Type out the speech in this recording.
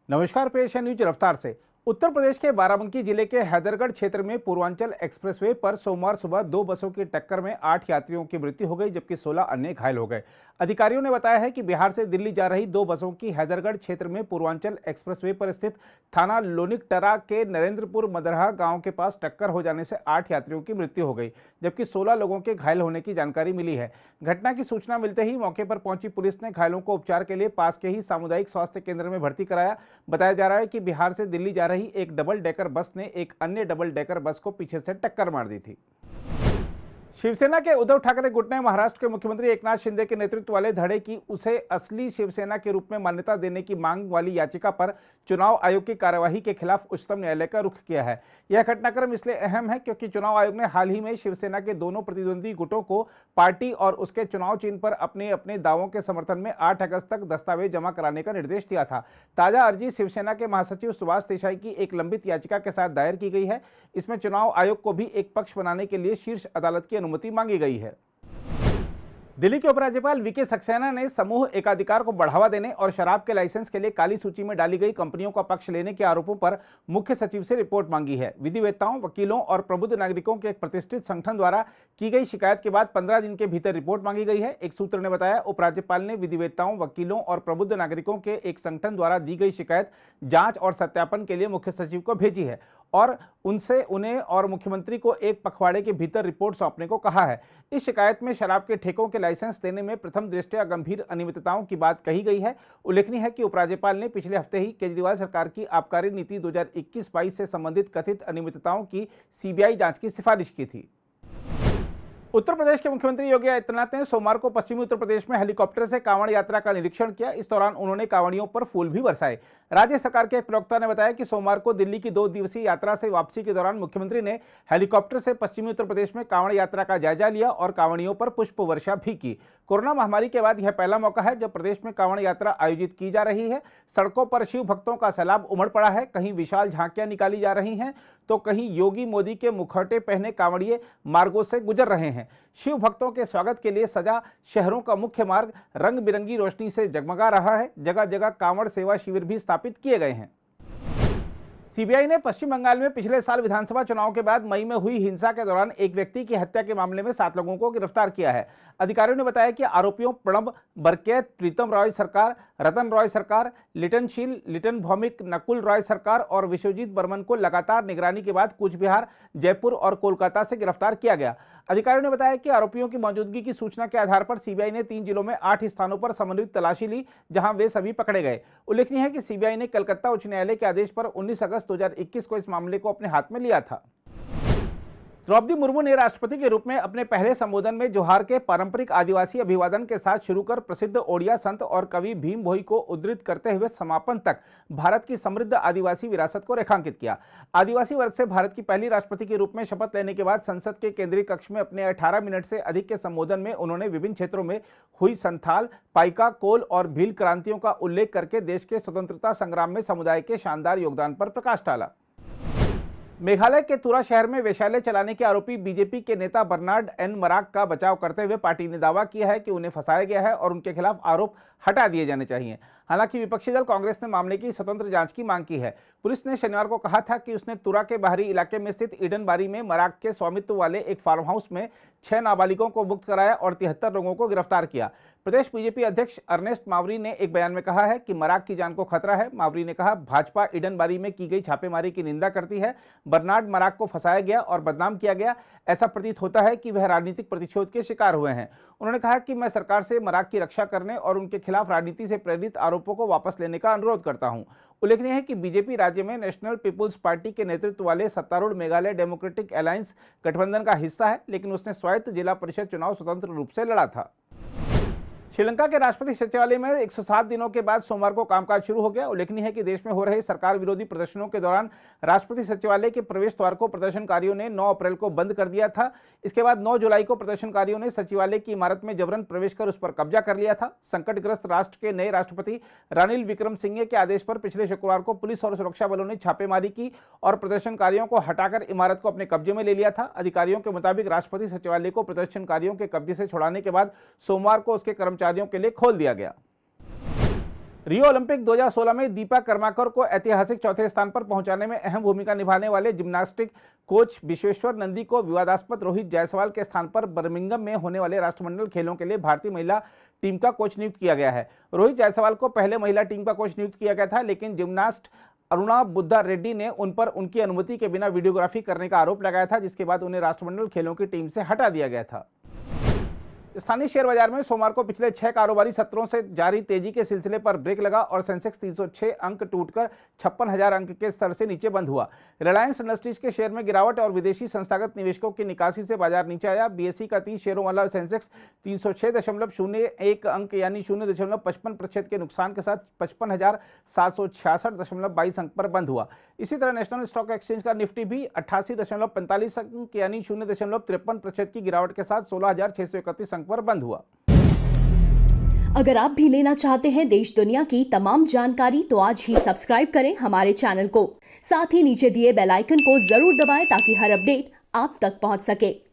नमस्कार, पेश है न्यूज रफ्तार से। उत्तर प्रदेश के बाराबंकी जिले के हैदरगढ़ क्षेत्र में पूर्वांचल एक्सप्रेसवे पर सोमवार सुबह दो बसों की टक्कर में 8 यात्रियों की मृत्यु हो गई, जबकि 16 अन्य घायल हो गए। अधिकारियों ने बताया है कि बिहार से दिल्ली जा रही दो बसों की हैदरगढ़ क्षेत्र में पूर्वांचल एक्सप्रेसवे पर स्थित थाना लोनिकटरा के नरेंद्रपुर मदरहा गांव के पास टक्कर हो जाने से 8 यात्रियों की मृत्यु हो गई, जबकि 16 लोगों के घायल होने की जानकारी मिली है। घटना की सूचना मिलते ही मौके पर पहुंची पुलिस ने घायलों को उपचार के लिए पास के ही सामुदायिक स्वास्थ्य केंद्र में भर्ती कराया। बताया जा रहा है कि बिहार से दिल्ली जा रही एक डबल डेकर बस ने एक अन्य डबल डेकर बस को पीछे से टक्कर मार दी थी। शिवसेना के उद्धव ठाकरे गुट ने महाराष्ट्र के मुख्यमंत्री एकनाथ शिंदे के नेतृत्व वाले धड़े की उसे असली शिवसेना के रूप में मान्यता देने की मांग वाली याचिका पर चुनाव आयोग की कार्यवाही के खिलाफ उच्चतम न्यायालय का रुख किया है। यह घटनाक्रम इसलिए अहम है क्योंकि चुनाव आयोग ने हाल ही में शिवसेना के दोनों प्रतिद्वंदी गुटों को पार्टी और उसके चुनाव चिन्ह पर अपने अपने दावों के समर्थन में 8 अगस्त तक दस्तावेज जमा कराने का निर्देश दिया था। ताजा अर्जी शिवसेना के महासचिव सुभाष देसाई की एक लंबित याचिका के साथ दायर की गई है। इसमें चुनाव आयोग को भी एक पक्ष बनाने के लिए शीर्ष अदालत की अनुमति मांगी गई है। दिल्ली के उपराज्यपाल वीके सक्सेना ने समूह एकाधिकार को बढ़ावा देने और शराब के लाइसेंस के लिए काली सूची में डाली गई कंपनियों का पक्ष लेने के आरोपों पर मुख्य सचिव से रिपोर्ट मांगी है। विधिवेत्ताओं, वकीलों और प्रबुद्ध नागरिकों के एक प्रतिष्ठित संगठन द्वारा की गई शिकायत के बाद 15 दिन के भीतर रिपोर्ट मांगी गई है। एक सूत्र ने बताया, उपराज्यपाल ने विधिवेत्ताओं, वकीलों और प्रबुद्ध नागरिकों के एक संगठन द्वारा दी गई शिकायत जांच और सत्यापन के लिए मुख्य सचिव को भेजी है और उनसे उन्हें और मुख्यमंत्री को एक पखवाड़े के भीतर रिपोर्ट सौंपने को कहा है। इस शिकायत में शराब के ठेकों के लाइसेंस देने में प्रथम दृष्टया गंभीर अनियमितताओं की बात कही गई है। उल्लेखनीय है कि उपराज्यपाल ने पिछले हफ्ते ही केजरीवाल सरकार की आबकारी नीति 2021-22 से संबंधित कथित अनियमितताओं की सीबीआई जांच की सिफारिश की थी। उत्तर प्रदेश के मुख्यमंत्री योगी आदित्यनाथ ने सोमवार को पश्चिमी उत्तर प्रदेश में हेलीकॉप्टर से कांवड़ यात्रा का निरीक्षण किया। इस दौरान उन्होंने कांवड़ियों पर फूल भी बरसाए। राज्य सरकार के एक प्रवक्ता ने बताया कि सोमवार को दिल्ली की 2 दिवसीय यात्रा से वापसी के दौरान मुख्यमंत्री ने हेलीकॉप्टर से पश्चिमी उत्तर प्रदेश में कांवड़ यात्रा का जायजा लिया और कांवड़ियों पर पुष्प वर्षा भी की। कोरोना महामारी के बाद यह पहला मौका है जब प्रदेश में कांवड़ यात्रा आयोजित की जा रही है। सड़कों पर शिव भक्तों का सैलाब उमड़ पड़ा है। कहीं विशाल झांकियां निकाली जा रही हैं तो कहीं योगी मोदी के मुखौटे पहने कांवड़िए मार्गों से गुजर रहे हैं। शिव भक्तों के स्वागत के लिए सजा शहरों का मुख्य मार्ग रंग बिरंगी रोशनी से जगमगा रहा है। जगह जगह कांवड़ सेवा शिविर भी स्थापित किए गए हैं। सीबीआई ने पश्चिम बंगाल में पिछले साल विधानसभा चुनाव के बाद मई में हुई हिंसा के दौरान एक व्यक्ति की हत्या के मामले में 7 लोगों को गिरफ्तार किया है। अधिकारियों ने बताया कि आरोपियों प्रणब बरकेत, प्रीतम रॉय सरकार, रतन रॉय सरकार, लिटन शील, लिटन भौमिक, नकुल रॉय सरकार और विश्वजीत बर्मन को लगातार निगरानी के बाद कूच बिहार, जयपुर और कोलकाता से गिरफ्तार किया गया। अधिकारियों ने बताया कि आरोपियों की मौजूदगी की सूचना के आधार पर सीबीआई ने 3 जिलों में 8 स्थानों पर समन्वित तलाशी ली, जहां वे सभी पकड़े गए। उल्लेखनीय है कि सीबीआई ने कलकत्ता उच्च न्यायालय के आदेश पर 19 अगस्त 2021 को इस मामले को अपने हाथ में लिया था। द्रौपदी मुर्मू ने राष्ट्रपति के रूप में अपने पहले संबोधन में जोहार के पारंपरिक आदिवासी अभिवादन के साथ शुरू कर प्रसिद्ध ओडिया संत और कवि भीम भोई को उद्धृत करते हुए समापन तक भारत की समृद्ध आदिवासी विरासत को रेखांकित किया। आदिवासी वर्ग से भारत की पहली राष्ट्रपति के रूप में शपथ लेने के बाद संसद के केंद्रीय कक्ष में अपने 18 मिनट से अधिक के संबोधन में उन्होंने विभिन्न क्षेत्रों में हुई संथाल, पाइका, कोल और भील क्रांतियों का उल्लेख करके देश के स्वतंत्रता संग्राम में समुदाय के शानदार योगदान पर प्रकाश डाला। मेघालय के तुरा शहर में वेश्यालय चलाने के आरोपी बीजेपी के नेता बर्नार्ड एन मराग का बचाव करते हुए पार्टी ने दावा किया है कि उन्हें फंसाया गया है और उनके खिलाफ आरोप हटा दिए जाने चाहिए। हालांकि विपक्षी दल कांग्रेस ने मामले की स्वतंत्र जांच की मांग की है। पुलिस ने शनिवार को कहा था कि उसने तुरा के बाहरी इलाके में स्थित ईडन बारी में मराग के स्वामित्व वाले एक फार्म हाउस में 6 नाबालिगों को मुक्त कराया और 73 लोगों को गिरफ्तार किया। प्रदेश बीजेपी अध्यक्ष अर्नेस्ट मावरी ने एक बयान में कहा है कि मराग की जान को खतरा है। मावरी ने कहा, भाजपा ईडन बारी में की गई छापेमारी की निंदा करती है। बर्नार्ड मराग को फंसाया गया और बदनाम किया गया। ऐसा प्रतीत होता है कि वह राजनीतिक प्रतिशोध के शिकार हुए हैं। उन्होंने कहा कि मैं सरकार से मराग की रक्षा करने और उनके खिलाफ राजनीति से प्रेरित आरोपों को वापस लेने का अनुरोध करता हूं। उल्लेखनीय है कि बीजेपी राज्य में नेशनल पीपुल्स पार्टी के नेतृत्व वाले सत्तारूढ़ मेघालय डेमोक्रेटिक अलायंस गठबंधन का हिस्सा है, लेकिन उसने स्वायत्त जिला परिषद चुनाव स्वतंत्र रूप से लड़ा था। श्रीलंका के राष्ट्रपति सचिवालय में 107 दिनों के बाद सोमवार को कामकाज शुरू हो गया। उल्लेखनीय है कि देश में हो रहे सरकार विरोधी प्रदर्शनों के दौरान राष्ट्रपति सचिवालय के प्रवेश द्वार को प्रदर्शनकारियों ने 9 अप्रैल को बंद कर दिया था। इसके बाद 9 जुलाई को प्रदर्शनकारियों ने सचिवालय की इमारत में जबरन प्रवेश कर उस पर कब्जा कर लिया था। संकटग्रस्त राष्ट्र के नए राष्ट्रपति रानिल विक्रमसिंघे के आदेश पर पिछले शुक्रवार को पुलिस और सुरक्षा बलों ने छापेमारी की और प्रदर्शनकारियों को हटाकर इमारत को अपने कब्जे में ले लिया था। अधिकारियों के मुताबिक राष्ट्रपति सचिवालय को प्रदर्शनकारियों के कब्जे से छुड़ाने के बाद सोमवार को उसके कर्मचारियों के लिए खोल दिया गया। रियो ओलंपिक 2016 में दीपा कर्माकर को ऐतिहासिक चौथे स्थान पर पहुंचाने में अहम भूमिका निभाने वाले जिम्नास्टिक कोच विश्वेश्वर नंदी को विवादास्पद रोहित जायसवाल के स्थान पर बर्मिंघम में होने वाले राष्ट्रमंडल खेलों के लिए भारतीय महिला टीम का कोच नियुक्त किया गया है। रोहित जायसवाल को पहले महिला टीम का कोच नियुक्त किया गया था, लेकिन जिम्नास्ट अरुणा बुद्धा रेड्डी ने उन पर उनकी अनुमति के बिना वीडियोग्राफी करने का आरोप लगाया था, जिसके बाद उन्हें राष्ट्रमंडल खेलों की टीम से हटा दिया गया था। स्थानीय शेयर बाजार में सोमवार को पिछले 6 कारोबारी सत्रों से जारी तेजी के सिलसिले पर ब्रेक लगा और सेंसेक्स 306 अंक टूटकर 56,000 अंक के स्तर से नीचे बंद हुआ। रिलायंस इंडस्ट्रीज के शेयर में गिरावट और विदेशी संस्थागत निवेशकों की निकासी से बाजार नीचे आया। बीएसई का 30 शेयरों वाला सेंसेक्स 306.01 अंक यानी 0.55% के नुकसान के साथ 55,766.22 अंक पर बंद हुआ। इसी तरह नेशनल स्टॉक एक्सचेंज का निफ्टी भी 88.45 अंक यानी 0.53% की गिरावट के साथ 16,631 अंक पर बंद हुआ। अगर आप भी लेना चाहते हैं देश दुनिया की तमाम जानकारी तो आज ही सब्सक्राइब करें हमारे चैनल को। साथ ही नीचे दिए बेल आइकन को जरूर दबाएं ताकि हर अपडेट आप तक पहुंच सके।